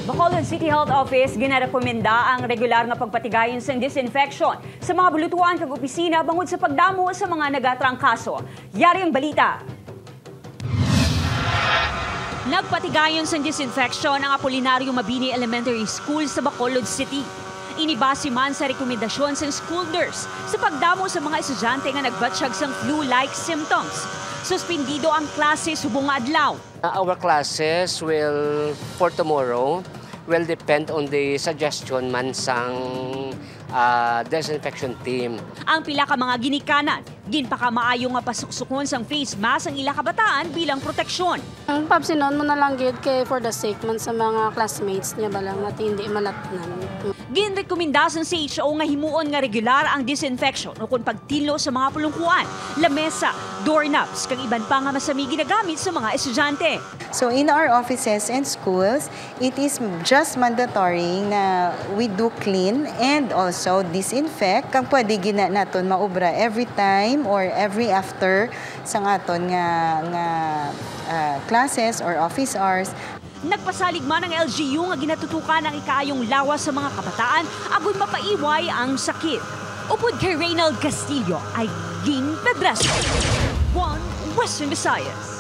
Bacolod City Health Office ginarekomenda ang regular nga pagpatigayon sa disinfection sa mga bulutuan kag opisina bangod sa pagdamo sa mga nagatrangkaso. Yari ang balita. Nagpatigayon sa disinfection ang Apolinario Mabini Elementary School sa Bacolod City. Inibase man sa rekomendasyon sa school nurse sa pagdamo sa mga estudyante nga nagbatsyag sang flu-like symptoms. Suspendido ang klase subong adlaw. Our classes for tomorrow will depend on the suggestion man sang disinfection team. Ang pila ka mga ginikanan, ginpaka maayo nga pasuksukon sang face mask ang ila kabataan bilang proteksyon. Ang papsinon mo na lang gid kay for the sake man sa mga classmates niya balang at hindi malatnan. Ginrekomenda sa CHO nga himuon nga regular ang disinfection o kung pagtilo sa mga pulungkuan, lamesa, doorknobs, kang iban pa nga masami ginagamit sa mga estudyante. So in our offices and schools, it is just mandatory na we do clean and also disinfect. Kang pwede gina naton maubra every time or every after sa aton nga classes or office hours. Nagpasalig man ang LGU nga ginatutukan ang ikaayong lawas sa mga kabataan agon mapaiway ang sakit. Upod kay Reynald Castillo ay Gin Pedrasco, One Western Visayas.